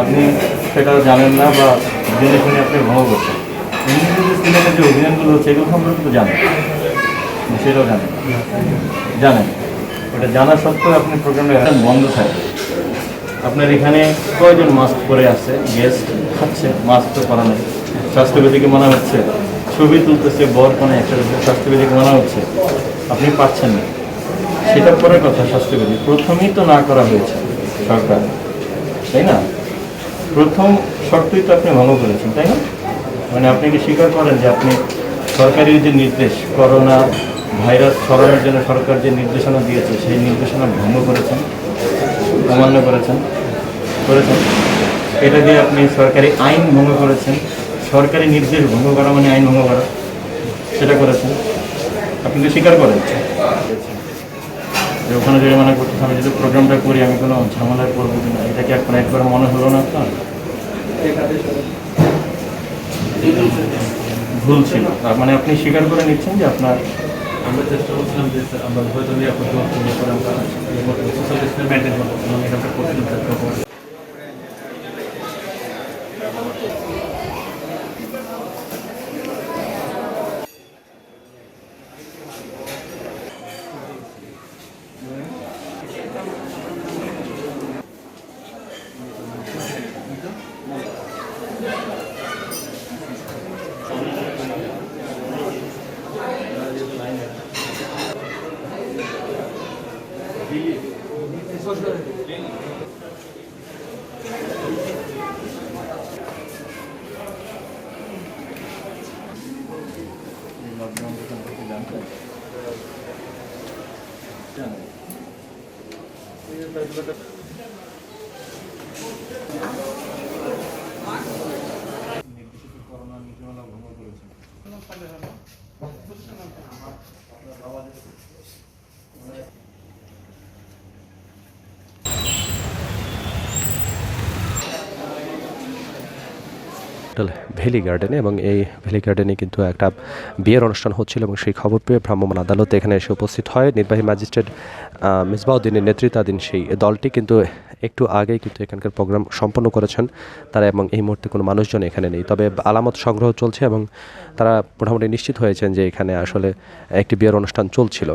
আপনি সেটা জানেন না বা জেনে শুনে আপনি ভঙ্গ করছেন। এমনিতে যে সিনেমার যে অভিযানগুলো হচ্ছে এগুলো সম্পর্কে তো জানেন, সেটাও জানেন জানেন ওটা জানা সত্ত্বেও আপনি প্রোগ্রামটা বন্ধ থাকে। আপনার এখানে কয়জন মাস্ক পরে আছে, গেস্ট খাচ্ছে, মাস্ক তো করা নেই, স্বাস্থ্যবিধিকে মানা হচ্ছে, ছবি তুলতেছে বর কোনো একটা স্বাস্থ্যবিধিকে মানা হচ্ছে, আপনি পাচ্ছেন না, সেটা পরের কথা। স্বাস্থ্যবিধি প্রথমেই তো না করা হয়েছে সরকার, তাই না? প্রথম শর্তই তো আপনি ভঙ্গ করেছেন, তাই না? মানে আপনি কি স্বীকার করেন যে আপনি সরকারি যে নির্দেশ, করোনা ভাইরাস ছড়ানোর জন্য সরকার যে নির্দেশনা দিয়েছে সেই নির্দেশনা ভঙ্গ করেছেন, অমান্য করেছেন করেছেন এটা দিয়ে আপনি সরকারি আইন ভঙ্গ করেছেন। সরকারি নির্দেশ ভঙ্গ করা মানে আইন ভঙ্গ করা, সেটা করেছেন। আপনি তো স্বীকার করেন যে ওখানে জরিমানা করতেছে, আমি যদি প্রোগ্রামটা করি আমি কোনো ঝামেলায় পড়বো কিনা, এটা কি এখন একবার মনে হলো না আপনার? ভুল ছিল, তার মানে আপনি স্বীকার করে নিচ্ছেন যে আপনার। আমরা চেষ্টা করছিলাম যে আমরা হয়তো নিরাপদ করে আমরা সোশ্যাল ডিস্টেন্স মেনটেন করবো এবং এটা আমরা করছিলাম চেষ্টা করবো। নির্দেশিত করোনা নীতিমালা ভঙ্গ করেছেন। ভ্যালি গার্ডেনে, এবং এই ভ্যালি গার্ডেনে কিন্তু একটা বিয়ের অনুষ্ঠান হচ্ছিল এবং সেই খবর পেয়ে ভ্রাম্যমাণ আদালত এখানে এসে উপস্থিত হয়। নির্বাহী ম্যাজিস্ট্রেট মিসবাউদ্দিনের নেতৃত্বাধীন সেই দলটি কিন্তু একটু আগেই কিন্তু এখানকার প্রোগ্রাম সম্পন্ন করেছেন তারা, এবং এই মুহূর্তে কোনো মানুষজন এখানে নেই। তবে আলামত সংগ্রহ চলছে এবং তারা মোটামুটি নিশ্চিত হয়েছেন যে এখানে আসলে একটি বিয়ের অনুষ্ঠান চলছিল।